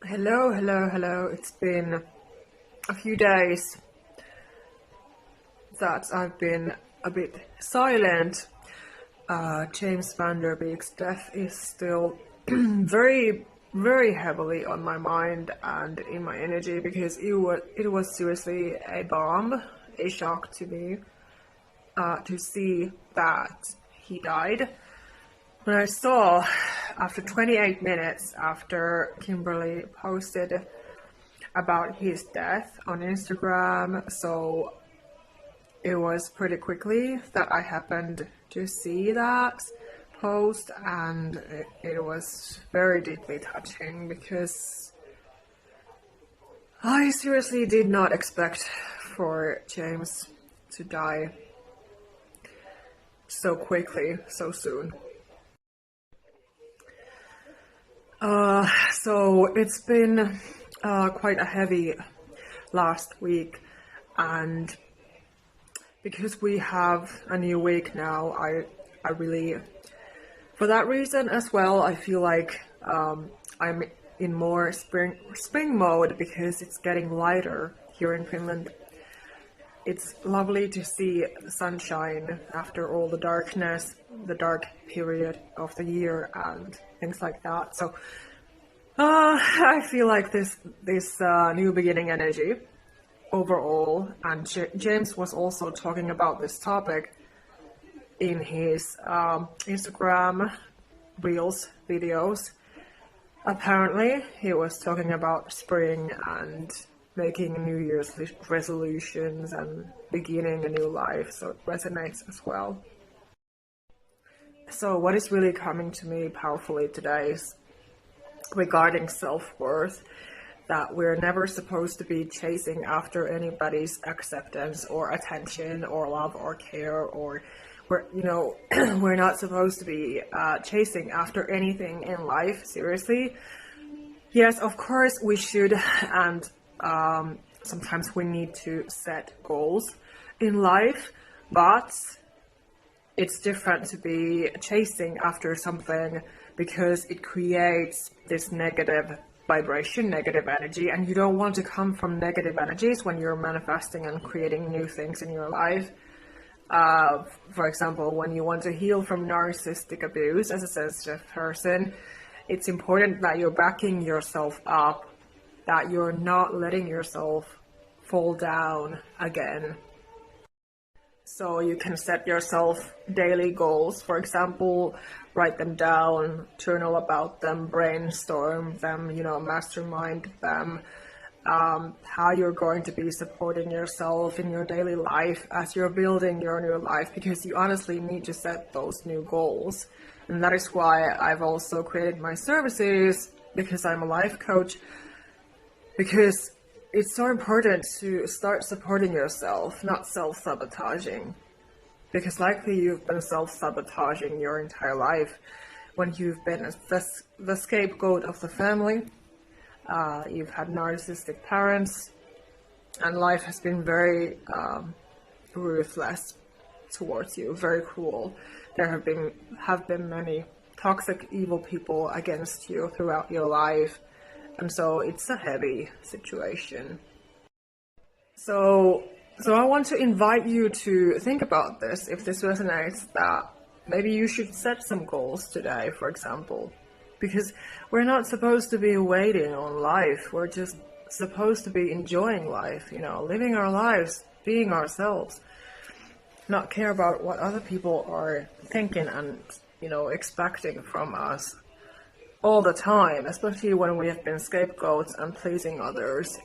Hello. It's been a few days that I've been a bit silent. James Van Der Beek's death is still very heavily on my mind and in my energy because it was seriously a bomb, a shock to me to see that he died. When I saw after 28 minutes after Kimberly posted about his death on Instagram, so it was pretty quickly that I happened to see that post, and it was very deeply touching because I seriously did not expect for James to die so quickly, so soon. So it's been quite a heavy last week, and because we have a new week now, I really, for that reason as well, I feel like I'm in more spring mode because it's getting lighter here in Finland. It's lovely to see the sunshine after all the darkness, the dark period of the year and things like that. So I feel like this new beginning energy overall, and James was also talking about this topic in his Instagram Reels videos. Apparently, he was talking about spring and making New Year's resolutions and beginning a new life, so it resonates as well. So what is really coming to me powerfully today is regarding self-worth, that we're never supposed to be chasing after anybody's acceptance or attention or love or care, or we're not supposed to be chasing after anything in life, seriously. Yes, of course we should, and sometimes we need to set goals in life, but it's different to be chasing after something because it creates this negative vibration, negative energy, and you don't want to come from negative energies when you're manifesting and creating new things in your life. For example, when you want to heal from narcissistic abuse as a sensitive person, it's important that you're backing yourself up, that you're not letting yourself fall down again. So you can set yourself daily goals, for example, write them down, journal about them, brainstorm them, mastermind them, how you're going to be supporting yourself in your daily life as you're building your new life, because you honestly need to set those new goals. And that is why I've also created my services, because I'm a life coach, because it's so important to start supporting yourself, not self-sabotaging. Because likely you've been self-sabotaging your entire life when you've been the scapegoat of the family. You've had narcissistic parents, and life has been very ruthless towards you, very cruel. There have been many toxic, evil people against you throughout your life, and so it's a heavy situation. So I want to invite you to think about this, if this resonates, that maybe you should set some goals today, for example. Because we're not supposed to be waiting on life, we're just supposed to be enjoying life, living our lives, being ourselves. Not care about what other people are thinking and, expecting from us all the time, especially when we have been scapegoats and pleasing others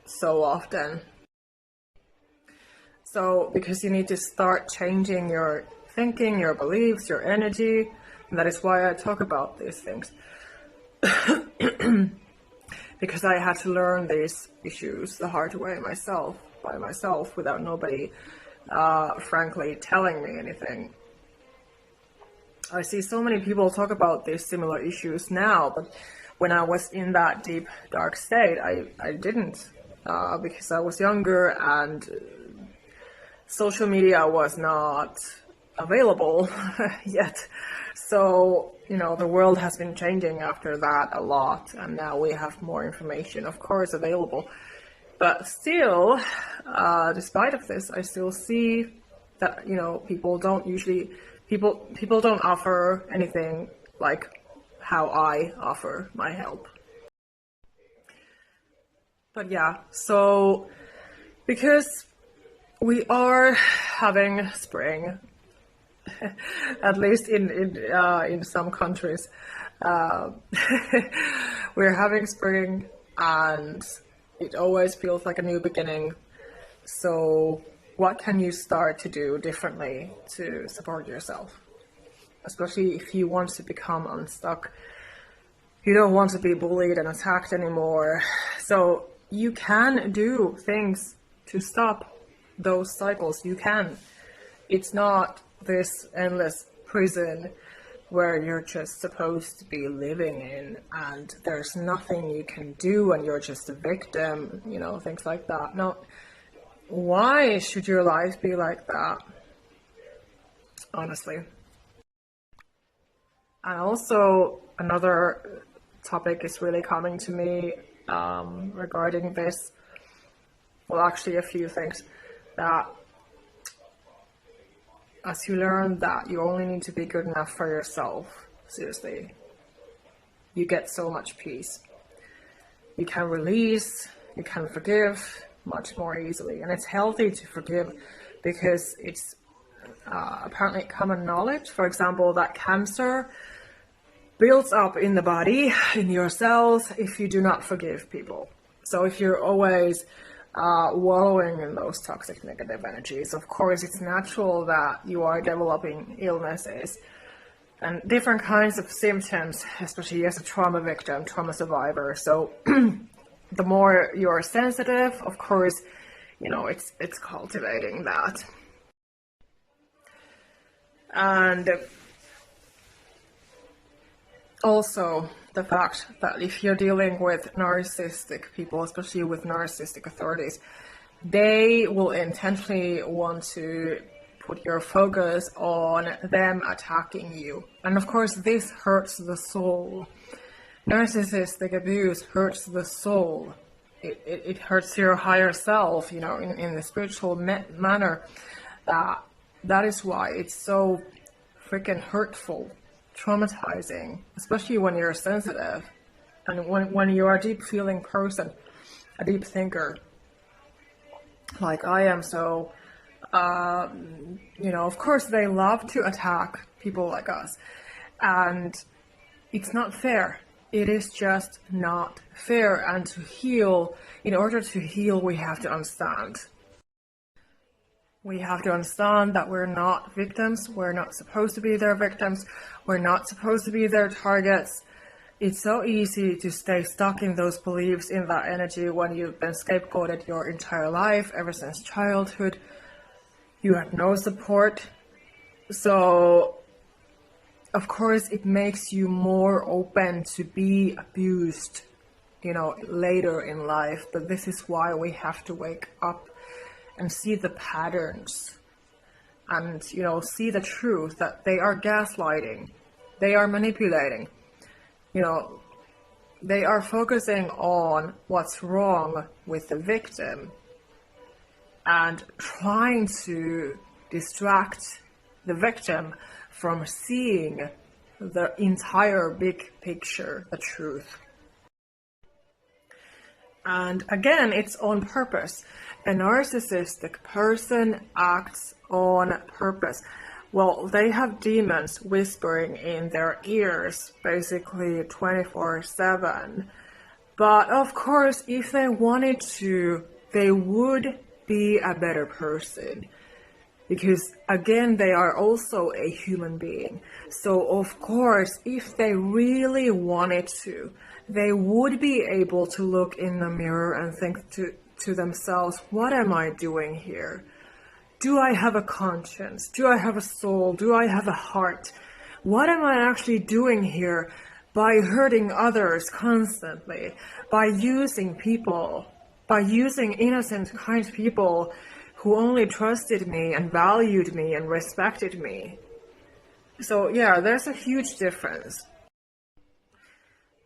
so often. So, because you need to start changing your thinking, your beliefs, your energy, and that is why I talk about these things. Because I had to learn these issues the hard way by myself, without nobody, frankly, telling me anything. I see so many people talk about these similar issues now, but when I was in that deep, dark state, I didn't, because I was younger and social media was not available yet. So, the world has been changing after that a lot, and now we have more information, of course, available. But still, despite of this, I still see that, people don't usually, people don't offer anything like how I offer my help. But yeah, so because we are having spring, at least in some countries, we're having spring, and it always feels like a new beginning. So what can you start to do differently to support yourself? Especially if you want to become unstuck. You don't want to be bullied and attacked anymore. So you can do things to stop those cycles. You can. It's not this endless prison where you're just supposed to be living in, and there's nothing you can do and you're just a victim, things like that. No, why should your life be like that? Honestly. And also, another topic is really coming to me regarding this. Well, actually, a few things. That as you learn that you only need to be good enough for yourself, seriously, you get so much peace. You can release, you can forgive much more easily. And it's healthy to forgive because it's apparently common knowledge, for example, that cancer builds up in the body, in your cells, if you do not forgive people. So if you're always wallowing in those toxic negative energies, of course it's natural that you are developing illnesses and different kinds of symptoms, especially as a trauma victim, trauma survivor. So the more you're sensitive, of course, it's cultivating that. And also the fact that if you're dealing with narcissistic people, especially with narcissistic authorities, they will intentionally want to put your focus on them attacking you. And of course, this hurts the soul. Narcissistic abuse hurts the soul. It hurts your higher self, in the spiritual manner. That is why it's so freaking hurtful, traumatizing, especially when you're sensitive and when you are a deep feeling person, a deep thinker, like I am. So, of course they love to attack people like us, and it's not fair. It is just not fair. And to heal, in order to heal, we have to understand. We have to understand that we're not victims. We're not supposed to be their victims. We're not supposed to be their targets. It's so easy to stay stuck in those beliefs, in that energy, when you've been scapegoated your entire life, ever since childhood. You have no support. So, of course, it makes you more open to be abused, later in life. But this is why we have to wake up and see the patterns and, see the truth that they are gaslighting. They are manipulating. They are focusing on what's wrong with the victim and trying to distract the victim from seeing the entire big picture, the truth. And again, it's on purpose. A narcissistic person acts on purpose. Well, they have demons whispering in their ears, basically 24/7. But of course, if they wanted to, they would be a better person. Because again, they are also a human being. So of course, if they really wanted to, they would be able to look in the mirror and think to themselves, what am I doing here? Do I have a conscience? Do I have a soul? Do I have a heart? What am I actually doing here by hurting others constantly, by using people, by using innocent, kind people who only trusted me and valued me and respected me. So yeah, there's a huge difference.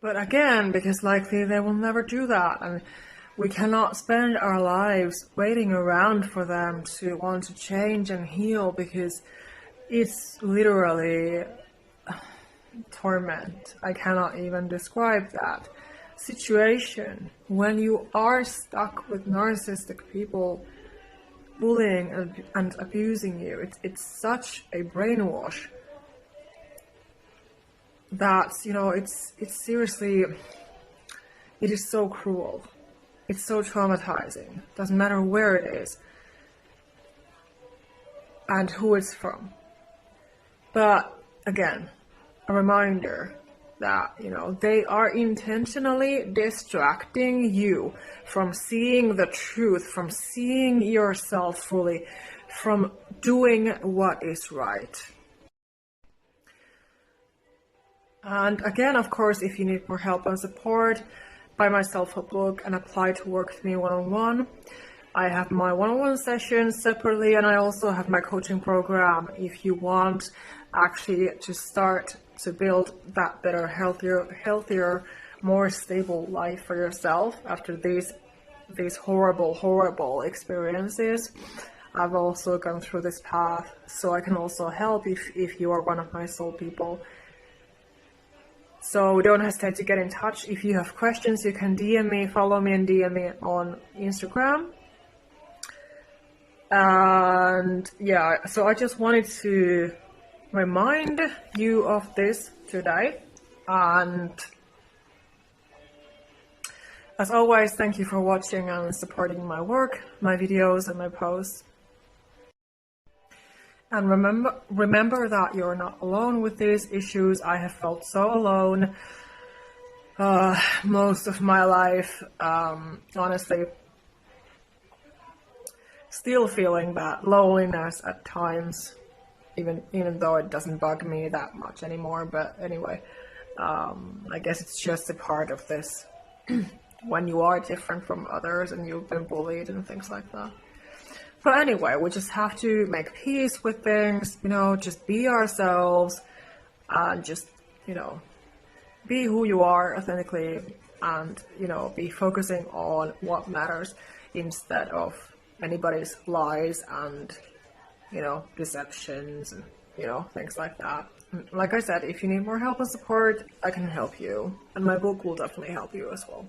But again, because likely they will never do that, and we cannot spend our lives waiting around for them to want to change and heal, because it's literally torment. I cannot even describe that situation when you are stuck with narcissistic people bullying and abusing you. It's such a brainwash that, you know, it's seriously, it is so cruel. It's so traumatizing. Doesn't matter where it is and who it's from. But again, a reminder that, you know, they are intentionally distracting you from seeing the truth, from seeing yourself fully, from doing what is right. And again, of course, if you need more help and support, buy my self-help book and apply to work with me one-on-one. I have my one-on-one sessions separately, and I also have my coaching program if you want actually to start to build that better, healthier, more stable life for yourself after these horrible experiences. I've also gone through this path, so I can also help if you are one of my soul people. So don't hesitate to get in touch. If you have questions, you can DM me, follow me and DM me on Instagram. And yeah, so I just wanted to remind you of this today. And as always, thank you for watching and supporting my work, my videos and my posts. And remember that you're not alone with these issues. I have felt so alone most of my life, honestly. Still feeling that loneliness at times, even though it doesn't bug me that much anymore. But anyway, I guess it's just a part of this when you are different from others and you've been bullied and things like that. But anyway, we just have to make peace with things, you know, just be ourselves and just, you know, be who you are authentically and, you know, be focusing on what matters instead of anybody's lies and, you know, deceptions and, you know, things like that. Like I said, if you need more help and support, I can help you. And my book will definitely help you as well.